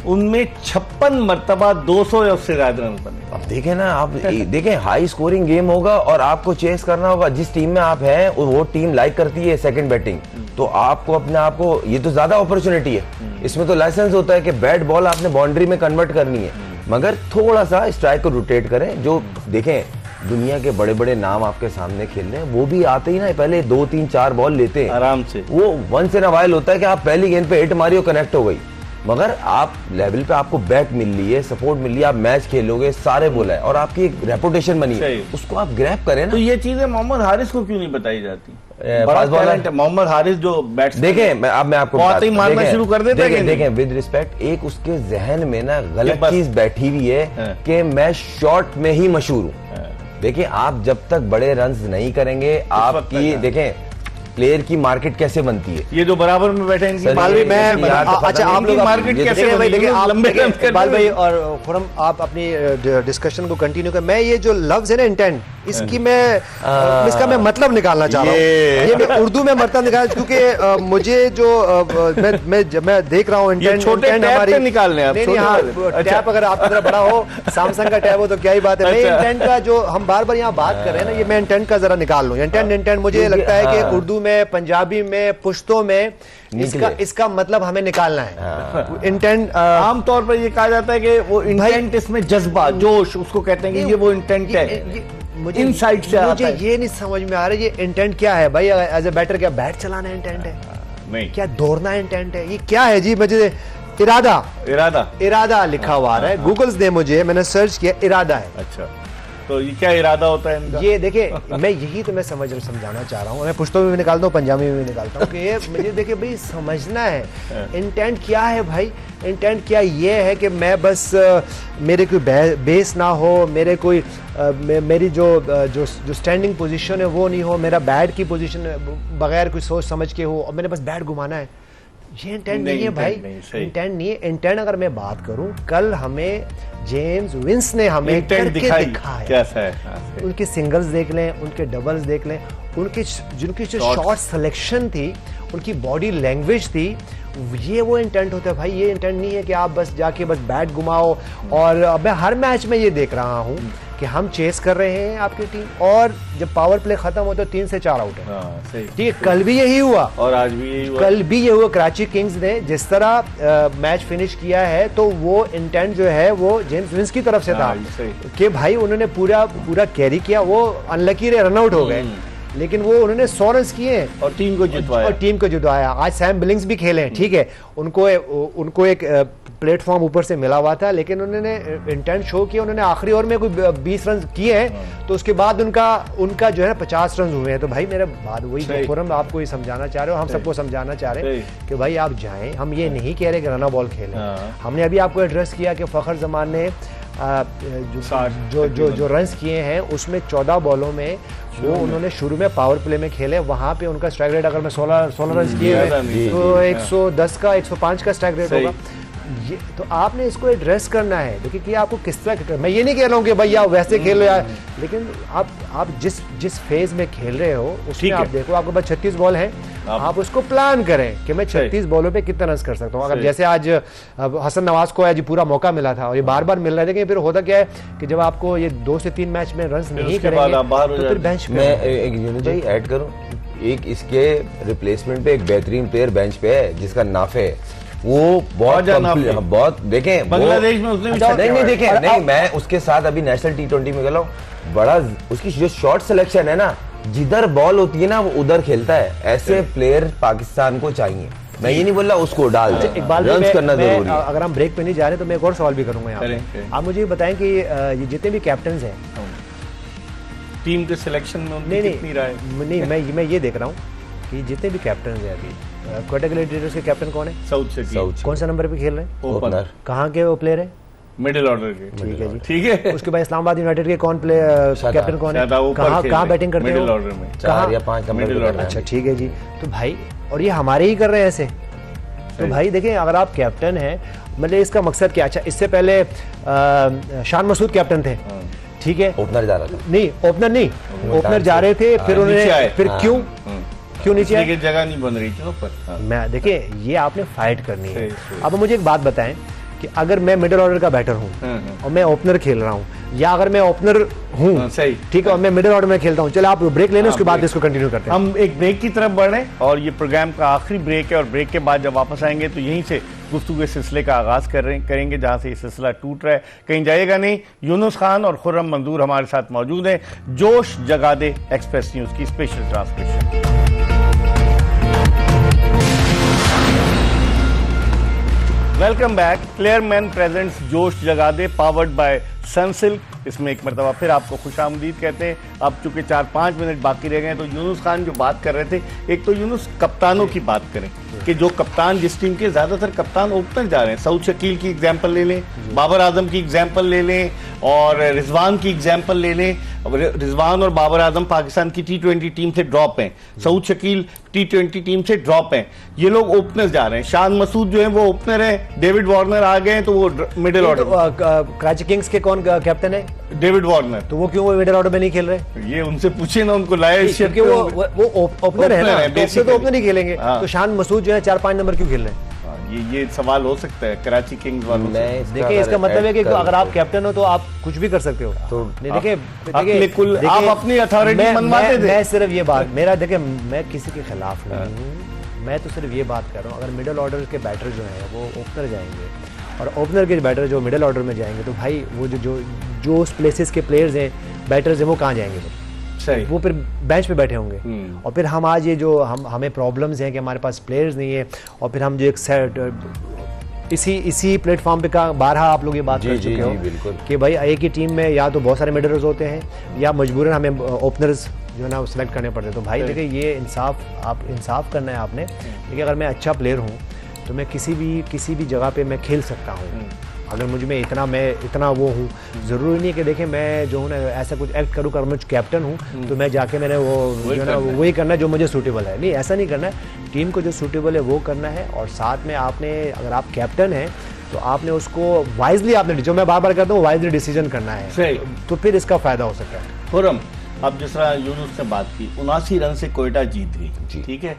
उनमें 56 मरतबा 200 या उससे ज्यादा रन बने। अब देखें ना, आप देखें हाई स्कोरिंग गेम होगा और आपको चेस करना होगा। जिस टीम में आप हैं वो टीम लाइक करती है सेकंड बैटिंग, तो आपको अपने आप को, ये तो ज्यादा अपॉर्चुनिटी है। इसमें तो लाइसेंस होता है कि बैट बॉल आपने बाउंड्री में कन्वर्ट करनी है, मगर थोड़ा सा स्ट्राइक को रोटेट करें। जो देखें दुनिया के बड़े बड़े नाम आपके सामने खेल रहे हैं, वो भी आते ही ना पहले 2 3 4 बॉल लेते हैं आराम से। वो वंस इन अ वाइल होता है कि आप पहली गेंद पे हिट मारी और कनेक्ट हो गई, मगर आप लेवल पे आपको बैट मिल रही है, सपोर्ट मिल रही है, आप मैच खेलोगे, सारे बोला है और आपकी एक रेपुटेशन बनी है, उसको आप ग्रैब करें ना। तो ये चीजें मोहम्मद हारिस को क्यों नहीं बताई जाती? फास्ट बॉलर मोहम्मद हारिस जो बैट्समैन, देखें अब मैं आपको बहुत ही मारना शुरू कर देता है। देखें विद रिस्पेक्ट, एक उसके जहन में ना गलत चीज बैठी हुई है कि मैं शॉट में ही मशहूर हूँ। देखिए आप जब तक बड़े रन्स नहीं करेंगे, आपकी देखें प्लेयर की मार्केट कैसे बनती है। ये जो बराबर में बैठे हैं, मालवी मैं अच्छा आप लोग मार्केट कैसे भाई देखिए आप लंबे रन इकबाल भाई और खुरम आप अपनी डिस्कशन को कंटिन्यू कर। मैं ये जो लफ्ज है ना इंटेंट, इसकी मैं इसका मैं मतलब निकालना चाह रहा हूँ। ये मैं उर्दू में मतलब निकाल, क्योंकि मुझे जो मैं देख रहा हूँ इंटेंट हमारी निकालने आप टैप अगर आपकी तरह बड़ा हो, सैमसंग का टैप हो तो क्या ही बात है। मैं इंटेंट का जो हम बार बार यहाँ बात कर रहे हैं ना, ये मैं इंटेंट का जरा निकाल लूँ। इंटेंट मुझे लगता है कि उर्दू में, पंजाबी में, पुश्तो में इसका मतलब हमें निकालना है। इंटेंट आमतौर पर ये कहा जाता है कि वो इंटेंट, इसमें जज्बा, जोश, उसको कहते हैं कि ये वो इंटेंट है। मुझे इनसाइड से मुझे ये नहीं समझ में आ रहा है ये इंटेंट क्या है भाई। एज ए बैटर क्या बैट चलाना इंटेंट है? नहीं, क्या दौड़ना इंटेंट है? ये क्या है जी? मुझे इरादा लिखा हुआ आ रहा है, गूगल्स ने मुझे, मैंने सर्च किया, इरादा है। अच्छा, तो ये क्या इरादा होता है इनका? ये देखिए मैं यही तो मैं समझाना चाह रहा हूँ। मैं पुश्तो में भी निकालता हूँ, पंजाबी में भी निकालता हूँ कि ये मुझे देखिए भाई समझना है इंटेंट क्या है भाई। इंटेंट क्या ये है कि मैं बस मेरे कोई बेस ना हो, मेरे कोई मेरी जो स्टैंडिंग पोजीशन है वो नहीं हो, मेरा बैट की पोजीशन बगैर कोई सोच समझ के हो और मैंने बस बैट घुमाना है। ये इंटेंट नहीं है भाई, इंटेंट नहीं है। इंटेंट अगर मैं बात करूं, कल हमें जेम्स विंस ने हमें करके दिखाया कैसा है। उनके सिंगल्स देख लें, उनके डबल्स देख लें, उनकी जो शॉट सिलेक्शन थी, उनकी बॉडी लैंग्वेज थी, ये वो इंटेंट होता है भाई। ये इंटेंट नहीं है कि आप बस जाके बस बैट घुमाओ। और अब मैं हर मैच में ये देख रहा हूँ कि हम चेस कर रहे हैं आपकी टीम, और जब पावर प्ले खत्म होता है 3 से 4 आउट है। ठीक है, कल भी यही हुआ और आज भी यही हुआ। कल भी ये हुआ। कराची किंग्स ने जिस तरह मैच फिनिश किया है, तो वो इंटेंट जो है वो जेम्स विंस की तरफ से था कि भाई उन्होंने पूरा कैरी किया। वो अनलकी रन आउट हो गए, लेकिन वो उन्होंने 100 रन किए और टीम को जितवाया। आज सैम बिलिंग्स भी खेले हैं, ठीक है, उनको एक प्लेटफॉर्म ऊपर से मिला हुआ था, लेकिन उन्होंने इंटेंट शो किया। उन्होंने आखिरी ओवर में कोई 20 रन किए हैं, तो उसके बाद उनका जो है 50 रन हुए हैं। तो भाई मेरे बात वही फोरम आपको ये समझाना चाह रहे हो, हम सबको समझाना चाह रहे हैं कि भाई आप जाएं। हम ये नहीं कह रहे कि रन बॉल खेलें। हमने अभी आपको एड्रेस किया कि फखर जमान ने जो रन्स किए हैं उसमें 14 बॉलों में वो उन्होंने शुरू में पावर प्ले में खेले। वहां पे उनका स्ट्राइक रेट अगर मैं 16 रन किए तो 110 का 105 का स्ट्राइक रेट होगा। ये तो आपने इसको एड्रेस करना है। देखिए कि आपको किस तरह, मैं ये नहीं कह रहा हूँ कि भाई आप वैसे खेल रहे हो, लेकिन आप जिस फेज में खेल रहे हो उसमें आप देखो, आपके पास 36 बॉल है, आप उसको प्लान करें कि मैं 36 बॉलों पे कितना रन कर सकता हूँ। अगर जैसे आज हसन नवाज को आज पूरा मौका मिला था और ये बार बार मिल रहे थे, कि फिर होता क्या है कि जब आपको ये 2 से 3 मैच में रन नहीं करेंगे तो फिर बेंच पे। मैं एक यूनुस भाई ऐड करूं, एक इसके रिप्लेसमेंट पे एक बेहतरीन प्लेयर बेंच पे है जिसका नाफे है, वो बहुत देखें बांग्लादेश में उसने नहीं देखें नहीं, मैं उसके साथ अभी नेशनल T20 में खेला हूँ, बड़ा उसकी जो शॉट सिलेक्शन है ना, जिधर बॉल होती है ना वो उधर खेलता है। ऐसे प्लेयर पाकिस्तान को चाहिए, मैं ये नहीं बोल रहा उसको डाल दे, रन्स करना जरूरी है। अगर हम ब्रेक पे नहीं जा रहे तो मैं एक और सवाल भी करूंगा यहाँ पे। आप मुझे बताएं कि ये जितने भी कैप्टन हैं टीम के सिलेक्शन में उनकी कितनी राय? नहीं, मैं ये देख रहा हूँ कि जितने भी कैप्टन हैं अभी, क्वार्टर ग्लेडिएटर्स के कैप्टन कौन है? साउथ शकील। कौन सा नंबर पे खेल रहे हैं? ओपनर। कहाँ के वो प्लेयर है? मिडिल ऑर्डर के। ठीक है जी, ठीक है। उसके बाद इस्लामाबाद यूनाइटेड के कौन प्लेयर कैप्टन कौन है? कहाँ बैटिंग करते हैं? मिडिल ऑर्डर में 4 या 5 नंबर। अच्छा ठीक है जी, तो भाई और ये हमारे ही कर रहे हैं ऐसे, तो भाई देखें अगर आप कैप्टन हैं, मतलब इसका मकसद क्या? अच्छा इससे पहले शान मसूद कैप्टन थे, ठीक है, ओपनर जा रहा था, नहीं ओपनर नहीं, ओपनर जा रहे थे, फिर उन्होंने फिर क्यों नीचे आए? जगह नहीं बन रही थी ऊपर। मैं देखिए ये आपने फाइट करनी है। अब मुझे एक बात बताएं कि अगर मैं मिडिल ऑर्डर का बैटर हूं और मैं ओपनर खेल रहा हूं, या अगर मैं ओपनर हूं ठीक है और मैं मिडिल ऑर्डर में खेलता हूं, चलो आप ब्रेक लेने उसके बाद इसको कंटिन्यू करते हैं। हम एक ब्रेक की तरफ बढ़ रहे हैं और ये प्रोग्राम का आखिरी ब्रेक है, और ब्रेक के बाद जब वापस आएंगे तो यहीं से गुफ्तगू के सिलसिले का आगाज करेंगे जहां से ये सिलसिला टूट रहा है। कहीं जाइएगा नहीं। यूनुस खान और खुर्रम मंजूर हमारे साथ मौजूद हैं। जोश जगा दे एक्सप्रेस न्यूज की special transmission. Welcome back. Clearman presents Josh Jaga they powered by Sunsilk. इसमें एक मरतबा फिर आपको खुशामदीद कहते हैं। अब चूंकि 4-5 मिनट बाकी रह गए हैं, तो यूनुस खान जो बात कर रहे थे, एक तो यूनुस कप्तानों की बात करें कि जो कप्तान जिस टीम के ज्यादातर कप्तान ओपनर जा रहे हैं, सऊद शकील की एग्जांपल ले लें, बाबर आजम की एग्जांपल ले लें और रिजवान की एग्जांपल ले लें। रिजवान और बाबर आजम पाकिस्तान की T20 टीम से ड्रॉप हैं, सऊद शकील T20 टीम से ड्रॉप हैं, ये लोग ओपनर जा रहे हैं। शान मसूद जो है वो ओपनर है, डेविड वार्नर आ गए तो वो मिडिल ऑर्डर। कराची किंग्स के कौन कैप्टन है? David Warner. तो वो क्यों वो मिडिल ऑर्डर में नहीं खेल रहे? ये उनसे पूछे ना, उनको लाए क्योंकि वो ओपनर है ना, तो ओपनर नहीं खेलेंगे। तो शान मसूद जो है 4-5 नंबर क्यों खेल रहे हैं? ये सवाल हो सकता है कराची किंग्स वालों से। देखिए इसका मतलब है कि अगर आप कैप्टन हो तो आप कुछ भी कर सकते हो। तो देखिए आप अपनी अथॉरिटी मनवाते थे। मैं सिर्फ ये बात, मेरा देखिए मैं किसी के खिलाफ नहीं हूँ, मैं तो सिर्फ ये बात कर रहा हूँ अगर मिडिल ऑर्डर के बैटर जो हैं वो ओपनर जाएंगे और ओपनर के बैटर जो मिडिल ऑर्डर में जाएंगे, तो भाई वो जो उस प्लेसेस के प्लेयर्स हैं, बैटर्स हैं, वो कहाँ जाएंगे? वो फिर बेंच पे बैठे होंगे। और फिर हम आज ये जो हमें प्रॉब्लम्स हैं कि हमारे पास प्लेयर्स नहीं है, और फिर हम जो एक सेट इसी प्लेटफॉर्म पे का बारहा आप लोग ये बात कर चुके हो कि भाई एक ही टीम में या तो बहुत सारे मिडलर्स होते हैं या मजबूरन हमें ओपनर्स जो है ना वो सिलेक्ट करने पड़ते हैं। तो भाई देखिए ये इंसाफ करना है आपने। देखिए अगर मैं अच्छा प्लेयर हूँ तो मैं किसी भी जगह पे मैं खेल सकता हूँ। अगर मैं इतना वो हूँ, ज़रूरी नहीं है कि देखिए मैं जो हूँ ना ऐसा कुछ एक्ट करूँ, अगर मैं कैप्टन हूँ तो मैं जाके मैंने वो जो ना वही करना है जो मुझे सूटेबल है। नहीं, ऐसा नहीं करना है। टीम को जो सूटेबल है वो करना है, और साथ में आपने अगर आप कैप्टन हैं तो आपने उसको वाइजली आपने, जो मैं बार बार कहता हूँ, वाइजली डिसीजन करना है, तो फिर इसका फायदा हो सकता है। खुर्रम, अब जिस तरह यूनुस ने बात की, 79 रन से कोयटा जीत गई, ठीक है,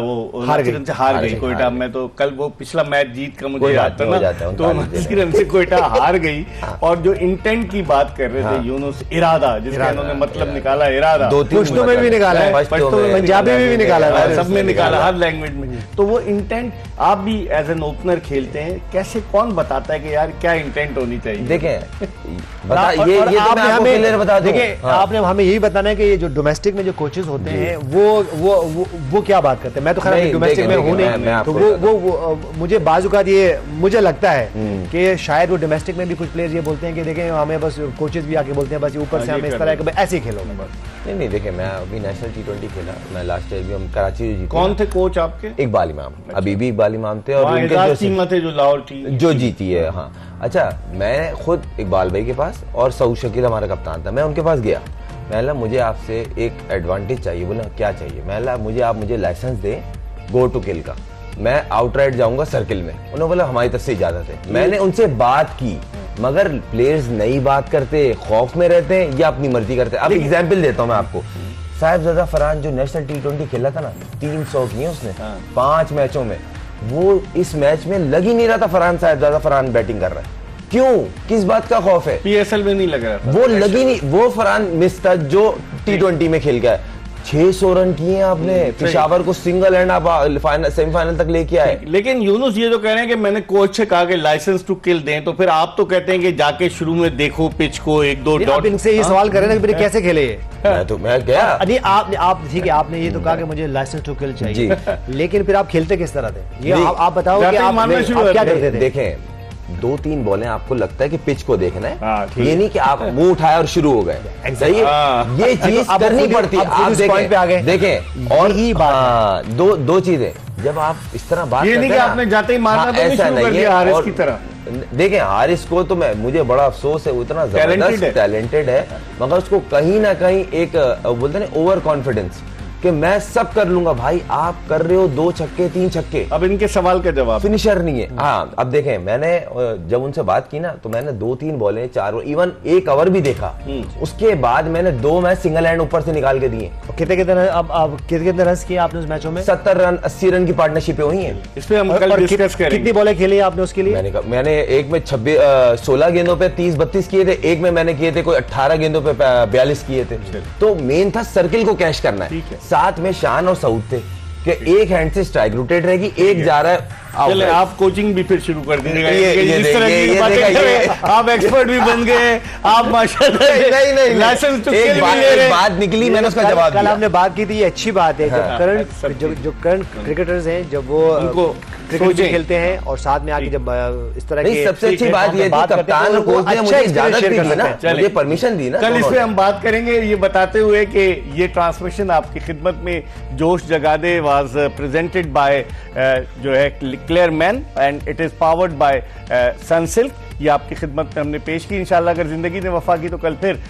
वो 79 रन से हार गई कोयटा। मैं तो कल वो पिछला मैच जीत का मुझे याद था ना, तो 79 रन से कोयटा हार गई। और जो इंटेंट की बात कर रहे थे यूनुस, इरादा, जिसका इन्होंने मतलब निकाला, इरादा पश्तो में भी निकाला है, पंजाबी में भी निकाला है, सब में निकाला, हर लैंग्वेज में। तो वो इंटेंट आप भी एज एन ओपनर खेलते हैं, कैसे कौन बताता है कि यार क्या इंटेंट होनी चाहिए? देखिए आपने हमें यही बताना है कि ये जो डोमेस्टिक में जो कोचेस होते हैं वो क्या बात करते हैं। मैं तो खैर डोमेस्टिक में हूँ नहीं, तो वो मुझे बाजुकात ये मुझे लगता है कि शायद वो डोमेस्टिक में भी कुछ प्लेयर्स ये बोलते हैं कि देखें हमें बस कोचेस भी आके बोलते हैं बस ऊपर से हमें इस तरह के ऐसे ही खेलो। नहीं देखिए मैं अभी नेशनल T20 खेला, मैं लास्ट ईयर भी हम कराची जीते। कौन थे कोच आपके? इकबाल इमाम, अभी भी इकबाल इमाम थे, और उनके जो लाहौर टीम जो जीती है। हाँ अच्छा, मैं खुद इकबाल भाई के पास और सऊद शकील हमारा कप्तान था, मैं उनके पास गया, मैं मुझे आपसे एक एडवांटेज चाहिए। बोला क्या चाहिए? मैं आप मुझे licence they go to kill का, मैं आउटराइट जाऊंगा सर्किल में। उन्होंने बोला हमारी तरफ से इजाजत है। मैंने उनसे बात की, मगर प्लेयर्स नई बात करते, खौफ में रहते हैं या अपनी मर्जी करते हैं। अब एग्जाम्पल देता हूं मैं आपको, साहिबजादा फरहान जो नेशनल T20 खेला था ना, 300 किए उसने 5 मैचों में, वो इस मैच में लग ही नहीं रहा था फरहान साहिबजादा फरहान बैटिंग कर रहा है। क्यों, किस बात का खौफ है? PSL में नहीं लग रहा था, वो लगी नहीं, वो फरहान मिस था जो T20 में खेल गया है। 600 रन किए आपने, पेशावर को सिंगल हैंड आप सेमीफाइनल तक लेके आए। लेकिन यूनुस ये जो कह रहे हैं कि मैंने कोच से कहा कि लाइसेंस टू किल दें, तो फिर आप तो कहते हैं कि जाके शुरू में देखो पिच को, एक दो आप डॉट। इनसे ये सवाल कर रहे हैं कि फिर कैसे खेले ये? मैं गया। नहीं, आप ठीक है, आपने ये तो कहा कि मुझे लाइसेंस टू किल चाहिए, लेकिन फिर आप खेलते किस तरह थे? ये आप बताओ कि आप क्या करते थे? देखें, 2-3 बॉलें आपको लगता है कि पिच को देखना है, ठीक ये नहीं कि आप मुंह उठाया और शुरू हो गए। सही है, ये चीज करनी पड़ती है। आप देखें और ही बात, दो चीजें जब आप इस तरह बात ये नहीं कि आपने जाते ही मारना तो नहीं शुरू कर दिया हारिस की तरह। देखें, हारिस को तो मुझे बड़ा अफसोस है, वो इतना जबरदस्त टैलेंटेड है, मगर उसको कहीं ना कहीं एक बोलते हैं ओवर कॉन्फिडेंस कि मैं सब कर लूंगा। भाई आप कर रहे हो 2 छक्के 3 छक्के। अब इनके सवाल का जवाब, फिनिशर नहीं है। हाँ, अब देखें, मैंने जब उनसे बात की ना, तो मैंने 2-3 बॉलें 4 इवन 1 ओवर भी देखा, उसके बाद मैंने 2 मैच सिंगल हैंड ऊपर से निकाल के दिए। कितने रन किए आपने उस मैचों में? 70 रन 80 रन की पार्टनरशिप हुई है। इस पे हम कल डिस्कस करेंगे। कितनी बॉलें खेली आपने उसके लिए? मैंने एक में 16 गेंदों पे 30-32 किए थे, एक में मैंने किए थे कोई 18 गेंदों पे 42 किए थे। तो मेन था सर्किल को कैश करना है। साथ में शान और सऊद थे कि एक हैंड से स्ट्राइक रोटेट रहेगी, एक जा रहा है। चले, आप कोचिंग भी फिर शुरू कर दीजिएगा। इस तरह की बातें कर रहे हैं, आप एक्सपर्ट भी बन गए, आप माशाल्लाह। नहीं, लाइसेंस टू किल भी ले रहे। बात निकली, मैंने उसका जवाब दिया। कल हमने बात की थी, ये अच्छी बात है। जो करंट क्रिकेटर्स हैं, जब वो उनको क्रिकेट खेलते हैं और साथ में आके जब इस तरह की सबसे अच्छी बात ये थी, कप्तान और कोच ने मुझे इजाजत दी ना, मुझे परमिशन दी ना। कल इस पे हम बात करेंगे, ये बताते हुए कि ये ट्रांसमिशन आपकी खिदमत में जोश Jaga they was presented by जो है clear man and it is powered by Sunsilk. ये आपकी खिदमत में हमने पेश की। इंशाल्लाह अगर जिंदगी ने वफा की तो कल फिर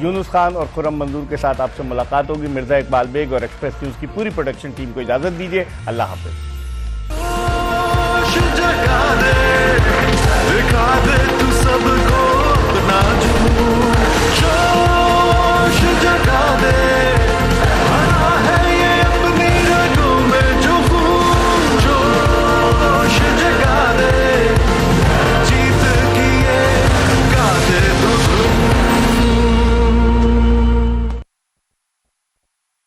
यूनुस खान और खुर्रम मंजूर के साथ आपसे मुलाकात होगी। मिर्जा इकबाल बेग और एक्सप्रेस न्यूज की पूरी प्रोडक्शन टीम को इजाजत दीजिए। अल्लाह हाफिज।